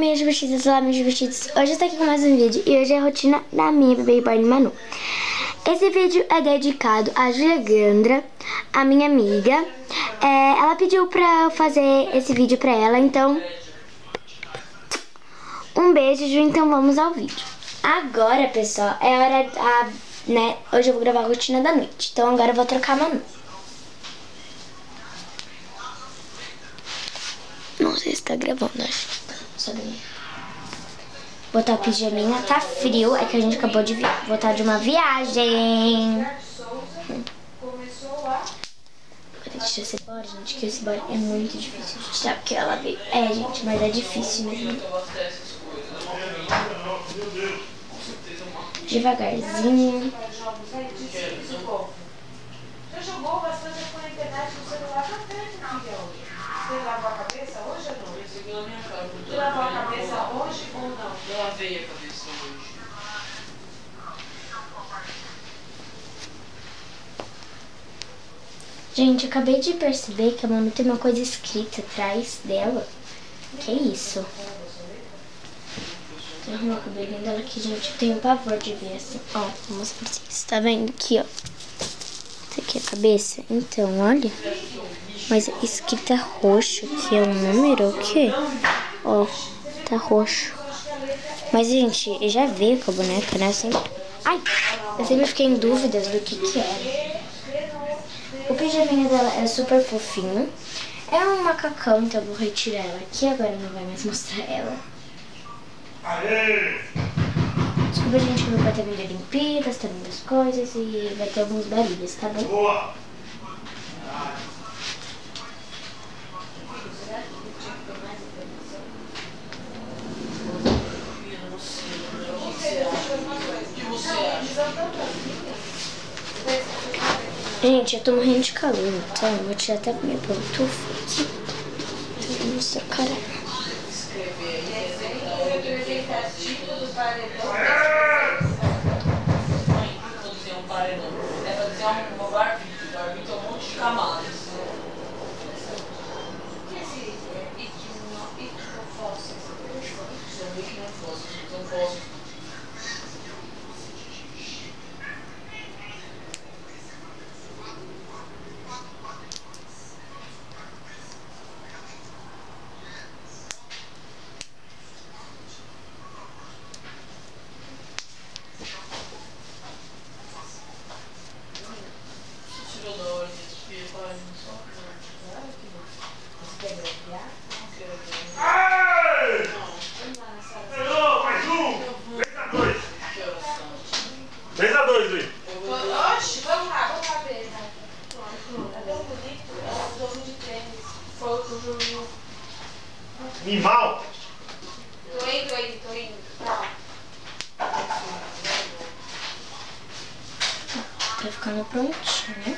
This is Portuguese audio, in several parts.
minhas divertidas, olá meus divertidos. Hoje eu tô aqui com mais um vídeo e hoje é a rotina da minha bebê reborn Manu. Esse vídeo é dedicado a Júlia Gandra, a minha amiga. Ela pediu pra eu fazer esse vídeo pra ela, então um beijo, Ju, então vamos ao vídeo. Agora, pessoal, é hora, né, hoje eu vou gravar a rotina da noite, então agora eu vou trocar a Manu. Não sei se tá gravando, acho que tá. Botar o pijaminha, tá frio, é que a gente acabou de voltar de uma viagem. Deixa eu embora, gente, que esse bora é muito difícil de tirar, porque ela veio. Gente, mas é difícil mesmo. Devagarzinho. Você jogou bastante na internet no celular, tá perto, Miguel. Você lavou a cabeça hoje ou não? Você lavou a cabeça hoje ou não? Eu lavei a cabeça hoje. Gente, eu acabei de perceber que a Manu tem uma coisa escrita atrás dela. Que isso? Vou arrumar o cabelinho dela aqui, gente. Eu tenho pavor de ver assim. Ó, vou mostrar pra vocês. Tá vendo aqui, ó? Isso aqui é a cabeça. Então, olha. Mas escrita roxo aqui é um número, o quê? Ó, tá roxo. Mas, gente, já veio com a boneca, né? Eu sempre fiquei em dúvidas do que era. O pijaminha dela é super fofinho. É um macacão, então eu vou retirar ela aqui. Agora não vai mais mostrar ela. Desculpa, gente, que meu pai tá vindo de Olimpíadas, tá vindo as coisas e vai ter alguns barulhos, tá bom? Boa. Gente, eu tô morrendo de calor, então eu vou tirar até a minha pantufa aqui. Então, nossa, cara. Animal! Tô indo. Tá ficando prontinho.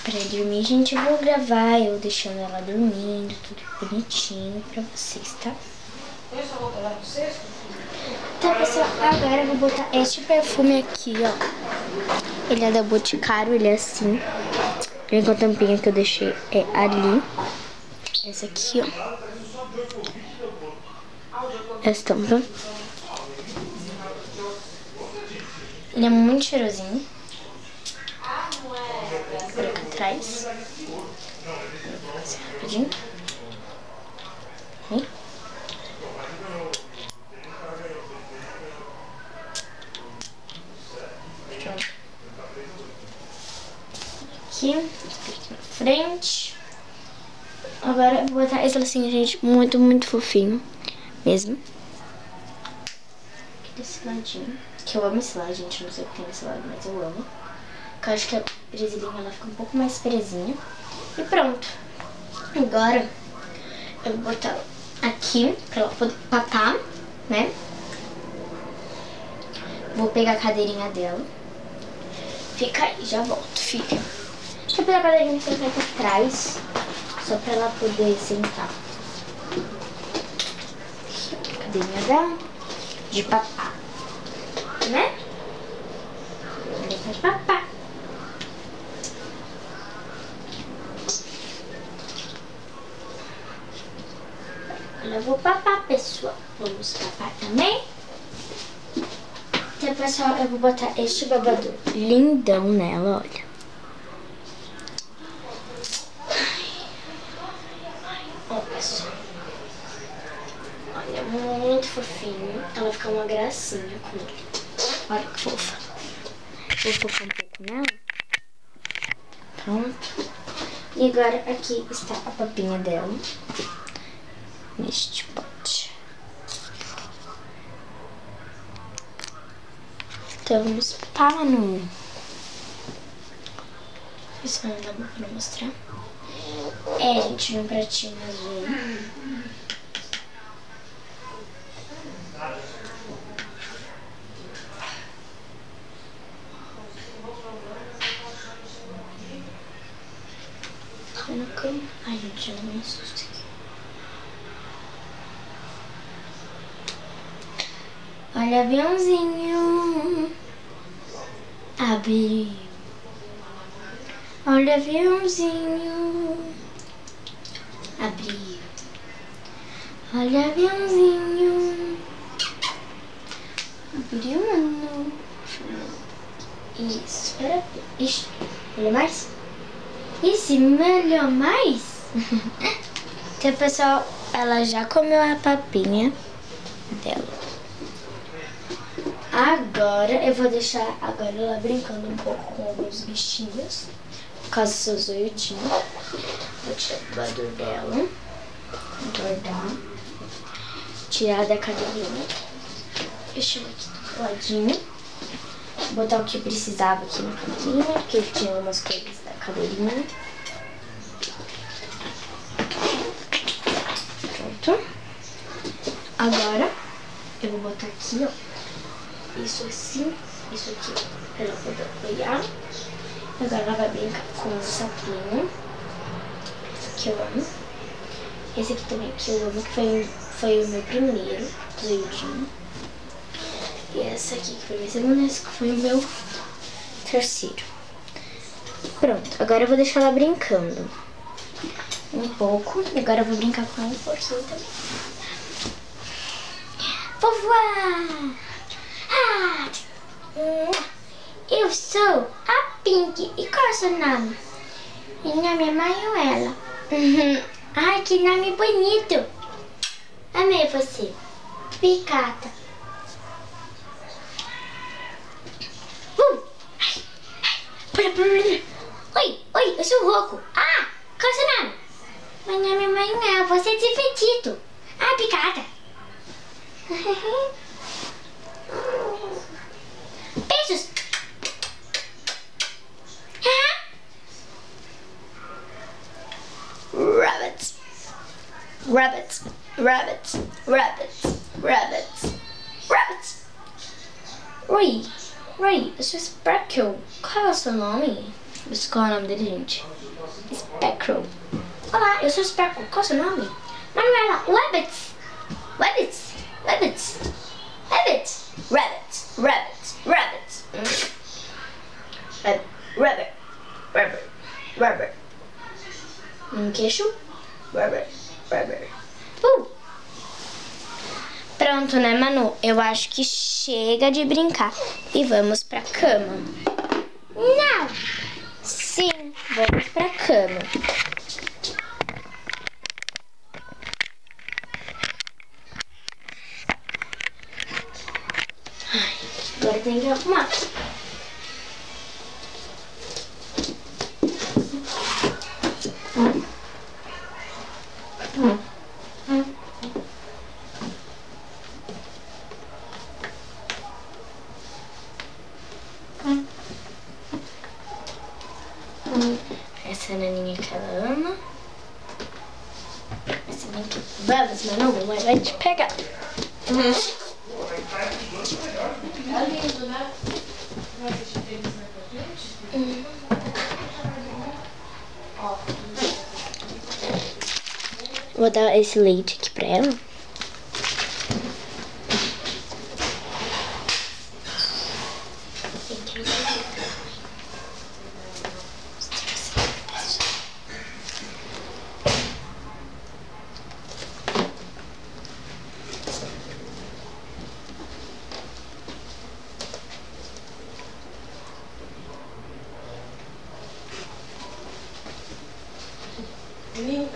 Pra dormir, gente, eu vou gravar eu deixando ela dormindo, tudo bonitinho pra vocês, tá? Então, pessoal, agora eu vou botar este perfume aqui, ó. Ele é da Boticário, ele é assim. Vem com a tampinha que eu deixei ali. Essa aqui, ó. Essa tampa. Ele é muito cheirosinho. Por aqui atrás. Assim, rapidinho. Aqui na frente. Agora eu vou botar esse lacinho, gente, muito, muito fofinho mesmo. Aqui desse ladinho, que eu amo esse lado, gente, não sei o que tem nesse lado, mas eu amo. Porque eu acho que a presilhinha, ela fica um pouco mais presinha. E pronto. Agora eu vou botar aqui pra ela poder papar, né? Vou pegar a cadeirinha dela. Fica aí, já volto, filha. Deixa eu pegar a cadeirinha que ela tá aqui atrás. Só pra ela poder sentar. Cadeirinha dela. De papá. Né? Cadeirinha de papá. Agora eu vou papar, pessoal. Vamos papar também. Então, pessoal, eu vou botar este babador lindão nela, olha. Ó, pessoal. Olha, muito fofinho. Ela fica uma gracinha com ele. Olha que fofa. Vou focar um pouco nela. Pronto. E agora aqui está a papinha dela. Neste pote. Então vamos para no... Isso vai dar pra mostrar. É, gente, no pratinho azul. Tá na cama. Ai, gente, não me assusta aqui. Olha, aviãozinho. Abre. Olha, aviãozinho. Abriu. Olha, aviãozinho. Abriu, mano. Isso. Ixi, olha mais. Esse melhor mais. Então, pessoal, ela já comeu a papinha dela. Agora eu vou deixar ela brincando um pouco com alguns bichinhos. Por causa dos seus zoiudinhos. Vou tirar o babador dela. Guardar. Tirar da cadeirinha. Deixa eu aqui do ladinho. Botar o que precisava aqui na cadeirinha. Porque tinha algumas coisas da cadeirinha. Pronto. Agora eu vou botar aqui, ó. Isso assim, isso aqui pra ela poder apoiar. Agora ela vai brincar com o sapinho, que eu amo. Esse aqui também que eu amo, que foi o meu primeiro zoiudinho. E essa aqui que foi o meu segundo, esse que foi o meu terceiro. Pronto, agora eu vou deixar ela brincando um pouco. E agora eu vou brincar com ela um pouquinho também. Vou voar! Ah, eu sou a Pink. E qual é o seu nome? Meu nome é Manuela. Ai, que nome bonito. Amei você. Picata. Oi, eu sou o Roco. Ah, qual é o seu nome? Meu nome é Manuela. Você é divertido. Ah, Picata. Beijos. Rabbits. Rabbits. Rabbits. Rabbits. Rabbits. Rabbits. Oi, eu sou Speckle. Qual é o seu nome? Qual é o nome dele, gente? Speckle. Olá, eu sou Speckle. Qual é o seu nome? Manuela. Rabbits. Rabbits. Rabbits. Rabbits. Rabbits. Rabbits. Rabbits. Rabbit. Rabbit. Rabbit. Queixo. Rabbit. Rabbit. Pronto, né, Manu? Eu acho que chega de brincar e vamos pra cama. Não! Sim, vamos pra cama. Ai, agora tem que arrumar. Essa naninha que ela ama. Essa daqui. Vamos, Manu, mamãe vai te pegar. Tá lindo, né? Vai assistir tênis pra gente? Ó. Vou dar esse leite aqui pra ela.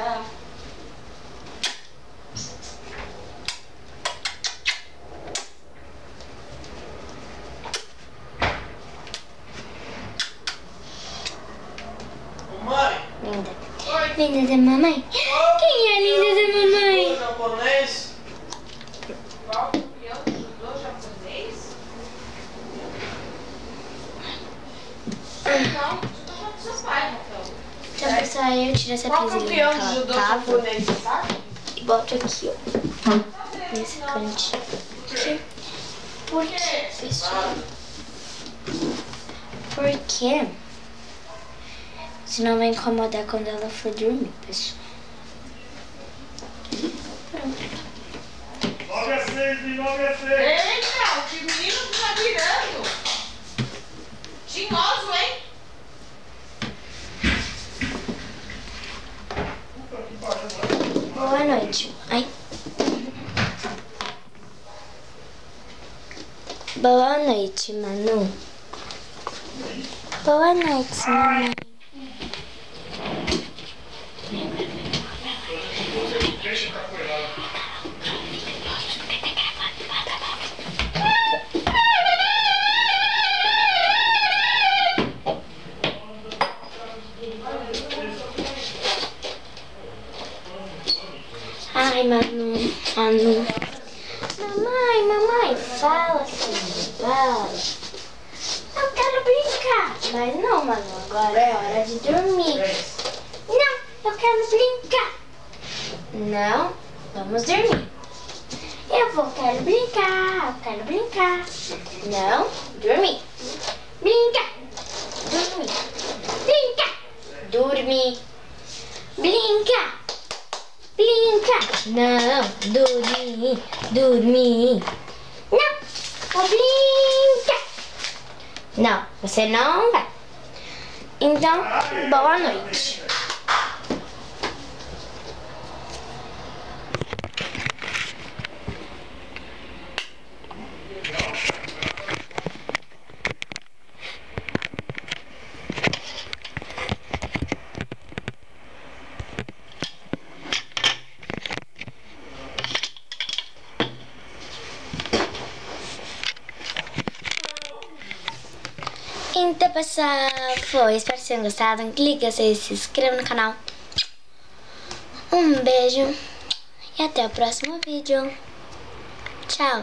Tá. Mamãe. Linda. Oi. Linda da mamãe. Quem é linda da mamãe? Japonês. Qual campeão de judô japonês? Não, judô do seu pai, Rafael. Então, pessoal, eu tiro essa Qual presilha campeão que de ela judô tava japonês, você sabe? e boto aqui, ó. Nesse cantinho aqui. Por que, pessoal? Porque senão vai incomodar quando ela for dormir, pessoal. Pronto. 9 a 6, 9 a 6. Eita, que menino que tá virando. Tinhoso, hein? Boa noite. Ai. Boa noite, Manu. Boa noite, mamãe. Ai, Manu. Mamãe, fala, filho, fala. Eu quero brincar. Mas não, Manu, agora é hora de dormir. Não, eu quero brincar. Não, vamos dormir. Quero brincar. Não, dormir. Brincar. Dormir. Brincar. Não, dormir. Não, vou brincar. Não, você não vai. Então, boa noite. Então, pessoal, foi. Espero que tenham gostado. Clique, se inscreva no canal. Um beijo e até o próximo vídeo. Tchau.